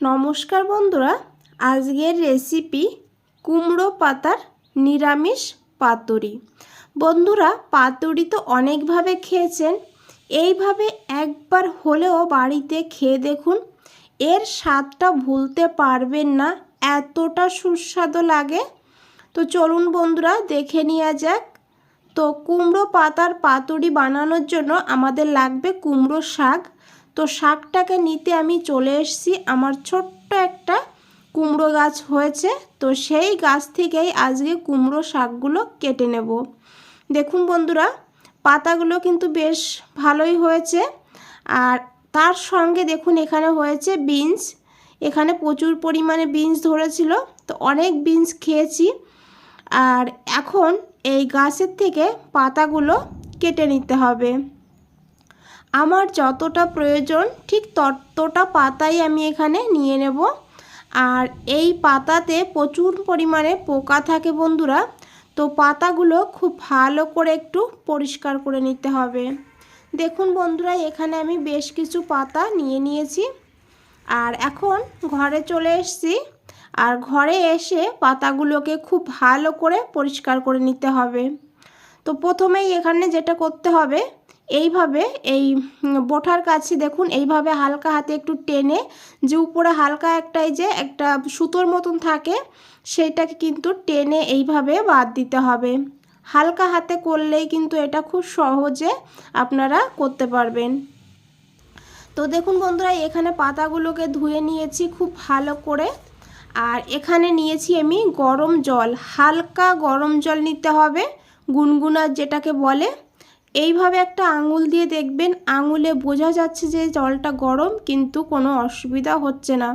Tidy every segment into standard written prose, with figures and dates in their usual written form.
নমস্কার বন্ধুরা, আজকের রেসিপি কুমড়ো পাতার নিরামিষ পাতুরি। বন্ধুরা, পাতুরি তো অনেকভাবে খেয়েছেন, এইভাবে একবার হলেও বাড়িতে খেয়ে দেখুন। এর স্বাদটা ভুলতে পারবেন না, এতটা সুস্বাদু লাগে। তো চলুন বন্ধুরা, দেখে নেওয়া যাক। তো কুমড়ো পাতার পাতুরি বানানোর জন্য আমাদের লাগবে কুমড়ো শাক। তো শাকটাকে নিতে আমি চলে এসেছি। আমার ছোট্ট একটা কুমড়ো গাছ হয়েছে, তো সেই গাছ থেকেই আজকে কুমড়ো শাকগুলো কেটে নেব। দেখুন বন্ধুরা, পাতাগুলো কিন্তু বেশ ভালোই হয়েছে। আর তার সঙ্গে দেখুন এখানে হয়েছে বিনস। এখানে প্রচুর পরিমাণে বিনস ধরেছিল, তো অনেক বিনস খেয়েছি। আর এখন এই গাছের থেকে পাতাগুলো কেটে নিতে হবে। আমার যতটা প্রয়োজন ঠিক ততটা পাতাই আমি এখানে নিয়ে নেব। আর এই পাতাতে প্রচুর পরিমাণে পোকা থাকে বন্ধুরা, তো পাতাগুলো খুব ভালো করে একটু পরিষ্কার করে নিতে হবে। দেখুন বন্ধুরা, এখানে আমি বেশ কিছু পাতা নিয়ে নিয়েছি। আর এখন ঘরে চলে এসেছি। আর ঘরে এসে পাতাগুলোকে খুব ভালো করে পরিষ্কার করে নিতে হবে। তো প্রথমেই এখানে যেটা করতে হবে, এইভাবে এই বোঁটার কাছে দেখুন এইভাবে হালকা হাতে একটু টেনে, যে উপরে হালকা একটা সুতোর মতন থাকে, সেইটাকে কিন্তু টেনে এইভাবে বাদ দিতে হবে। হালকা হাতে করলেই কিন্তু এটা খুব সহজে আপনারা করতে পারবেন। তো দেখুন বন্ধুরা, এখানে পাতাগুলোকে ধুয়ে নিয়েছি খুব ভালো করে। আর এখানে নিয়েছি আমি গরম জল, হালকা গরম জল নিতে হবে, গুনগুনা যেটাকে বলে। এইভাবে একটা আঙুল দিয়ে দেখবেন, আঙুলে বোঝা যাচ্ছে যে জলটা গরম, কিন্তু কোনো অসুবিধা হচ্ছে না।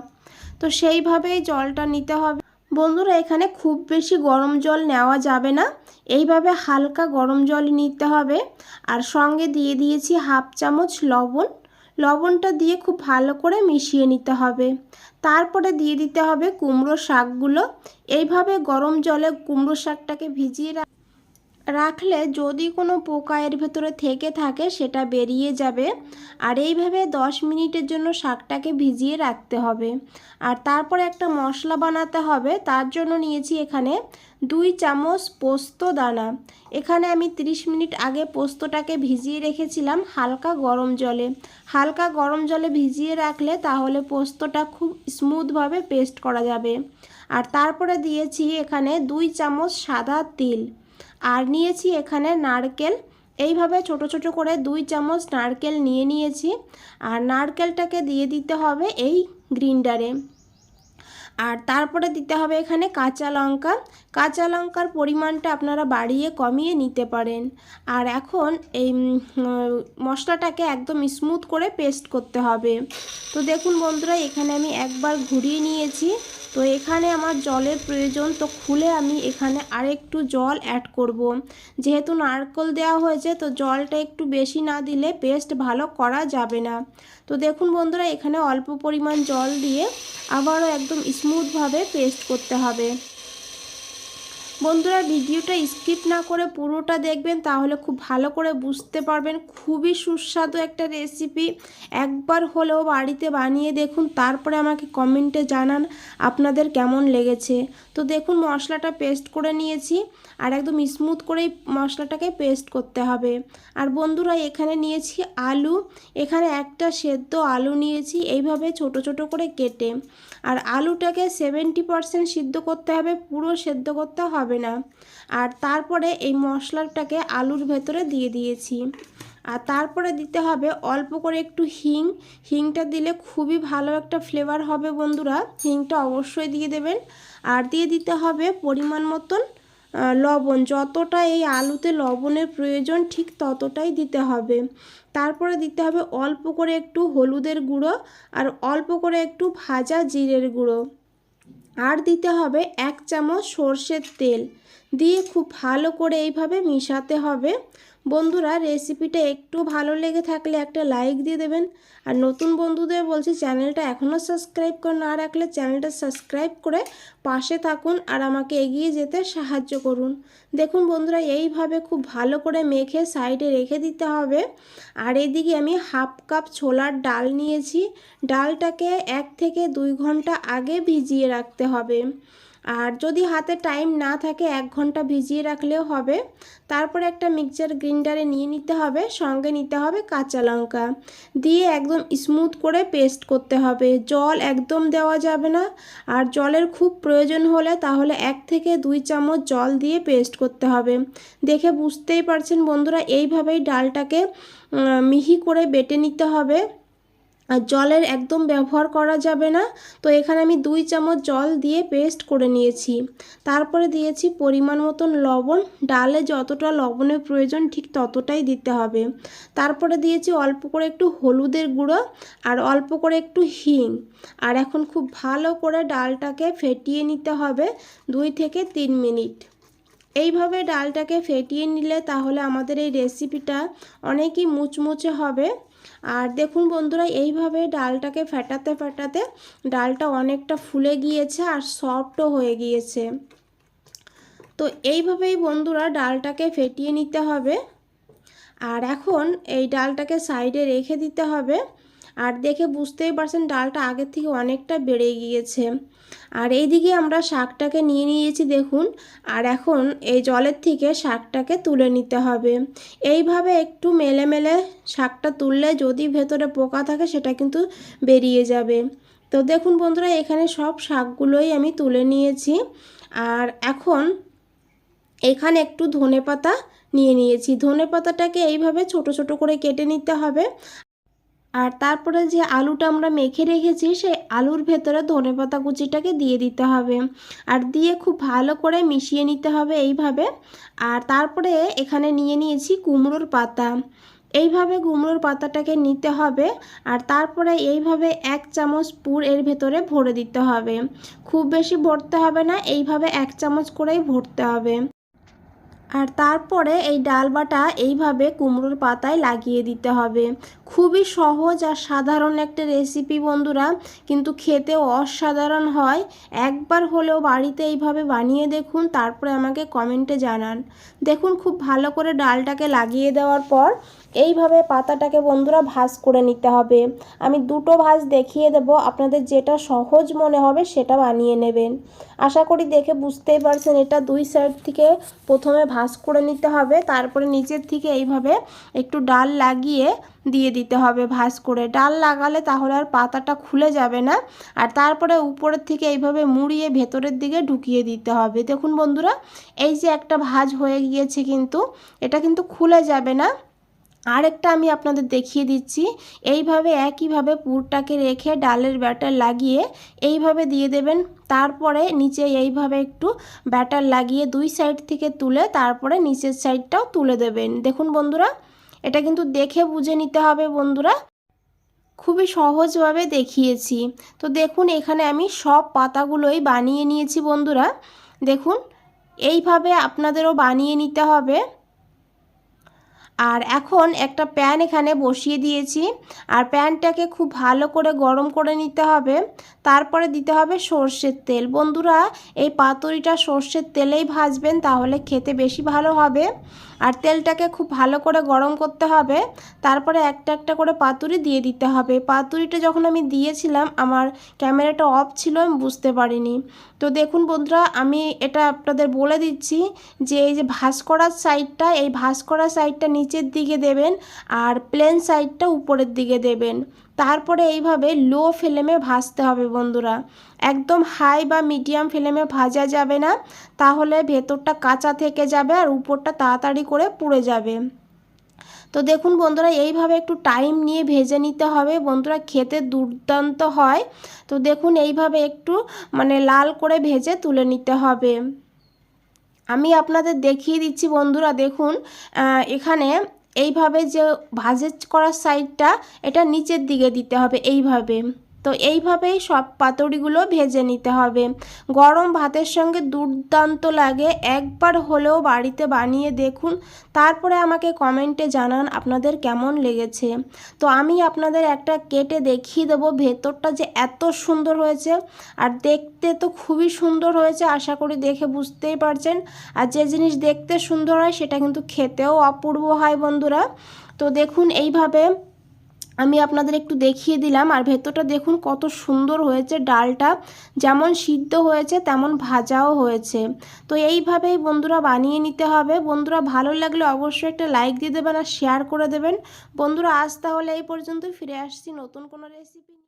তো সেইভাবেই জলটা নিতে হবে বন্ধুরা। এখানে খুব বেশি গরম জল নেওয়া যাবে না, এইভাবে হালকা গরম জল নিতে হবে। আর সঙ্গে দিয়ে দিয়েছি হাফ চামচ লবণ। লবণটা দিয়ে খুব ভালো করে মিশিয়ে নিতে হবে। তারপরে দিয়ে দিতে হবে কুমড়ো শাকগুলো। এইভাবে গরম জলে কুমড়ো শাকটাকে ভিজিয়ে রাখলে যদি কোনো পোকা এর ভেতরে থেকে থাকে সেটা বেরিয়ে যাবে। আর এইভাবে 10 মিনিটের জন্য শাকটাকে ভিজিয়ে রাখতে হবে। আর তারপরে একটা মশলা বানাতে হবে। তার জন্য নিয়েছি এখানে 2 চামচ পোস্ত দানা। এখানে আমি 30 মিনিট আগে পোস্তটাকে ভিজিয়ে রেখেছিলাম হালকা গরম জলে। হালকা গরম জলে ভিজিয়ে রাখলে তাহলে পোস্তটা খুব স্মুথভাবে পেস্ট করা যাবে। আর তারপরে দিয়েছি এখানে 2 চামচ সাদা তিল। আর নিয়েছি এখানে নারকেল। এইভাবে ছোট ছোট করে 2 চামচ নারকেল নিয়ে নিয়েছি। আর নারকেলটাকে দিয়ে দিতে হবে এই গ্রিন্ডারে। আর তারপরে দিতে হবে এখানে কাঁচা লঙ্কা। কাঁচা লঙ্কার পরিমাণটা আপনারা বাড়িয়ে কমিয়ে নিতে পারেন। আর এখন এই মশলাটাকে একদম স্মুথ করে পেস্ট করতে হবে। তো দেখুন বন্ধুরা, এখানে আমি একবার ঘুরিয়ে নিয়েছি। তো এখানে আমার জলের প্রয়োজন, তো খুলে আমি এখানে আরেকটু জল অ্যাড করব। যেহেতু নারকেল দেওয়া হয়েছে, তো জলটা একটু বেশি না দিলে পেস্ট ভালো করা যাবে না। তো দেখুন বন্ধুরা, এখানে অল্প পরিমাণ জল দিয়ে আবারও একদম স্মুথভাবে পেস্ট করতে হবে। বন্ধুরা, ভিডিওটা স্কিপ না করে পুরোটা দেখবেন, তাহলে খুব ভালো করে বুঝতে পারবেন। খুবই সুস্বাদু একটা রেসিপি, একবার হলেও বাড়িতে বানিয়ে দেখুন, তারপরে আমাকে কমেন্টে জানান আপনাদের কেমন লেগেছে। তো দেখুন মশলাটা পেস্ট করে নিয়েছি, আর একদম স্মুথ করেই মশলাটাকে পেস্ট করতে হবে। আর বন্ধুরা, এখানে নিয়েছি আলু। এখানে একটা সেদ্ধ আলু নিয়েছি, এইভাবে ছোট ছোট করে কেটে। আর আলুটাকে 70% সিদ্ধ করতে হবে, পুরো সেদ্ধ করতে হবে না। আর তারপরে এই মশলাটাকে আলুর ভেতরে দিয়ে দিয়েছি। আর তারপরে দিতে হবে অল্প করে একটু হিং। হিংটা দিলে খুবই ভালো একটা ফ্লেভার হবে বন্ধুরা, হিংটা অবশ্যই দিয়ে দেবেন। আর দিয়ে দিতে হবে পরিমাণ মতন লবণ। যতটা এই আলুতে লবণের প্রয়োজন ঠিক ততটাই দিতে হবে। তারপরে দিতে হবে অল্প করে একটু হলুদের গুঁড়ো, আর অল্প করে একটু ভাজা জিরের গুঁড়ো। আর দিতে হবে 1 চামচ সর্ষের তেল। দিয়ে খুব ভালো করে এইভাবে মিশাতে হবে। বন্ধুরা রেসিপিটা একটু ভালো লেগে থাকলে একটা লাইক দিয়ে দেবেন। আর নতুন বন্ধুদের বলছি চ্যানেলটা এখনও সাবস্ক্রাইব করে না রাখলে চ্যানেলটা সাবস্ক্রাইব করে পাশে থাকুন আর আমাকে এগিয়ে যেতে সাহায্য করুন। দেখুন বন্ধুরা এইভাবে খুব ভালো করে মেখে সাইডে রেখে দিতে হবে। আর এদিকে আমি হাফ কাপ ছোলার ডাল নিয়েছি। ডালটাকে 1 থেকে 2 ঘন্টা আগে ভিজিয়ে রাখতে হবে। আর যদি হাতে টাইম না থাকে 1 ঘন্টা ভিজিয়ে রাখলেও হবে। তারপরে একটা মিক্সচার গ্রাইন্ডারে নিয়ে নিতে হবে, সঙ্গে নিতে হবে কাঁচা লঙ্কা দিয়ে একদম স্মুথ করে পেস্ট করতে হবে। জল একদম দেওয়া যাবে না, আর জলের খুব প্রয়োজন হলে তাহলে 1 থেকে 2 চামচ জল দিয়ে পেস্ট করতে হবে। দেখে বুঝতেই পারছেন বন্ধুরা, এইভাবেই ডালটাকে মিহি করে বেটে নিতে হবে। আর জলের একদম ব্যবহার করা যাবে না। তো এখানে আমি 2 চামচ জল দিয়ে পেস্ট করে নিয়েছি। তারপরে দিয়েছি পরিমাণ মতন লবণ। ডালে যতটা লবণের প্রয়োজন ঠিক ততটাই দিতে হবে। তারপরে দিয়েছি অল্প করে একটু হলুদের গুঁড়ো আর অল্প করে একটু হিং। আর এখন খুব ভালো করে ডালটাকে ফেটিয়ে নিতে হবে 2 থেকে 3 মিনিট। এইভাবে ডালটাকে ফেটিয়ে নিলে তাহলে আমাদের এই রেসিপিটা অনেকই মুচমুচে হবে। আর দেখুন বন্ধুরা এইভাবে ডালটাকে ফেটাতে ফেটাতে ডালটা অনেকটা ফুলে গিয়েছে আর সফটও হয়ে গিয়েছে। তো এইভাবেই বন্ধুরা ডালটাকে ফেটিয়ে নিতে হবে। আর এখন এই ডালটাকে সাইডে রেখে দিতে হবে। আর দেখে বুঝতেই পারছেন ডালটা আগের থেকে অনেকটা বেড়ে গিয়েছে। আর এইদিকে আমরা শাকটাকে নিয়ে নিয়েছি দেখুন। আর এখন এই জলের থেকে শাকটাকে তুলে নিতে হবে। এইভাবে একটু মেলে মেলে শাকটা তুললে যদি ভেতরে পোকা থাকে সেটা কিন্তু বেরিয়ে যাবে। তো দেখুন বন্ধুরা এখানে সব শাকগুলোই আমি তুলে নিয়েছি। আর এখন এখানে একটু ধনেপাতা নিয়ে নিয়েছি। ধনেপাতাটাকে এইভাবে ছোট ছোট করে কেটে নিতে হবে। আর তারপরে যে আলুটা আমরা মেখে রেখেছি সেই আলুর ভেতরে ধনেপাতা কুচিটাকে দিয়ে দিতে হবে। আর দিয়ে খুব ভালো করে মিশিয়ে নিতে হবে এইভাবে। আর তারপরে এখানে নিয়ে নিয়েছি কুমড়োর পাতা। এইভাবে কুমড়োর পাতাটাকে নিতে হবে। আর তারপরে এইভাবে 1 চামচ পুর এর ভেতরে ভরে দিতে হবে। খুব বেশি ভরতে হবে না, এইভাবে 1 চামচ করেই ভরতে হবে। আর তারপরে এই ডাল বাটা এইভাবে কুমড়োর পাতায় লাগিয়ে দিতে হবে। খুবই সহজ আর সাধারণ একটা রেসিপি বন্ধুরা, কিন্তু খেতেও অসাধারণ হয়। একবার হলেও বাড়িতে এইভাবে বানিয়ে দেখুন, তারপরে আমাকে কমেন্টে জানান। দেখুন খুব ভালো করে ডালটাকে লাগিয়ে দেওয়ার পর এইভাবে পাতাটাকে বন্ধুরা ভাঁজ করে নিতে হবে। আমি দুটো ভাঁজ দেখিয়ে দেব, আপনাদের যেটা সহজ মনে হবে সেটা বানিয়ে নেবেন। আশা করি দেখে বুঝতেই পারছেন এটা 2 সাইড থেকে প্রথমে ভাঁজ করে নিতে হবে, তারপরে নিচের থেকে এইভাবে একটু ডাল লাগিয়ে দিয়ে দিতে হবে ভাঁজ করে। ডাল লাগালে তাহলে আর পাতাটা খুলে যাবে না। আর তারপরে উপরের থেকে এইভাবে মুড়িয়ে ভেতরের দিকে ঢুকিয়ে দিতে হবে। দেখুন বন্ধুরা এই যে একটা ভাঁজ হয়ে গিয়েছে, কিন্তু এটা কিন্তু খুলে যাবে না। আরেকটা আমি আপনাদের দেখিয়ে দিচ্ছি। এইভাবে একইভাবে পুরটাকে রেখে ডালের ব্যাটার লাগিয়ে এইভাবে দিয়ে দেবেন। তারপরে নিচে এইভাবে একটু ব্যাটার লাগিয়ে 2 সাইড থেকে তুলে তারপরে নিচের সাইডটাও তুলে দেবেন। দেখুন বন্ধুরা এটা কিন্তু দেখে বুঝে নিতে হবে বন্ধুরা, খুবই সহজভাবে দেখিয়েছি। তো দেখুন এখানে আমি সব পাতাগুলোই বানিয়ে নিয়েছি বন্ধুরা। দেখুন এইভাবে আপনাদেরও বানিয়ে নিতে হবে। আর এখন একটা প্যান এখানে বসিয়ে দিয়েছি। আর প্যানটাকে খুব ভালো করে গরম করে নিতে হবে। তারপরে দিতে হবে সর্ষের তেল। বন্ধুরা এই পাতুরিটা সর্ষের তেলেই ভাজবেন, তাহলে খেতে বেশি ভালো হবে। আর তেলটাকে খুব ভালো করে গরম করতে হবে। তারপরে একটা একটা করে পাতুরি দিয়ে দিতে হবে। পাতুরিটা যখন আমি দিয়েছিলাম আমার ক্যামেরাটা অফ ছিল, আমি বুঝতে পারিনি। তো দেখুন বন্ধুরা আমি এটা আপনাদের বলে দিচ্ছি যে এই যে ভাঁজ করার সাইডটা, এই ভাঁজ করার সাইডটা নিচের দিকে দেবেন আর প্লেন সাইডটা উপরের দিকে দেবেন। তারপরে এইভাবে লো ফ্লেমে ভাজতে হবে বন্ধুরা, একদম হাই বা মিডিয়াম ফ্লেমে ভাজা যাবে না, তাহলে ভেতরটা কাঁচা থেকে যাবে আর উপরটা তাড়াতাড়ি করে পুড়ে যাবে। তো দেখুন বন্ধুরা এইভাবে একটু টাইম নিয়ে ভেজে নিতে হবে বন্ধুরা, খেতে দুর্দান্ত হয়। তো দেখুন এইভাবে একটু লাল করে ভেজে তুলে নিতে হবে। আমি আপনাদের দেখিয়ে দিচ্ছি বন্ধুরা। দেখুন এখানে এইভাবে যে ভাজে করার সাইডটা এটা নিচের দিকে দিতে হবে এইভাবে, তো এইভাবেই সব পাতুরিগুলো ভেজে নিতে হবে। গরম ভাতের সঙ্গে দুর্দান্ত লাগে, একবার হলেও বাড়িতে বানিয়ে দেখুন, তারপরে আমাকে কমেন্টে জানান আপনাদের কেমন লেগেছে। তো আমি আপনাদের একটা কেটে দেখিয়ে দেবো, ভেতরটা যে এত সুন্দর হয়েছে আর দেখতে তো খুবই সুন্দর হয়েছে, আশা করি দেখে বুঝতেই পারছেন। আর যে জিনিস দেখতে সুন্দর হয় সেটা কিন্তু খেতেও অপূর্ব হয় বন্ধুরা। তো দেখুন এইভাবে আমি আপনাদের একটু দেখিয়ে দিলাম, আর ভেতরটা দেখুন কত সুন্দর হয়েছে, ডালটা যেমন সিদ্ধ হয়েছে তেমন ভাজাও হয়েছে। তো এইভাবেই বন্ধুরা বানিয়ে নিতে হবে। বন্ধুরা ভালো লাগলে অবশ্যই একটা লাইক দিয়ে দেবেন আর শেয়ার করে দেবেন। বন্ধুরা আজ তাহলে এই পর্যন্তই, ফিরে আসছি নতুন কোনো রেসিপি।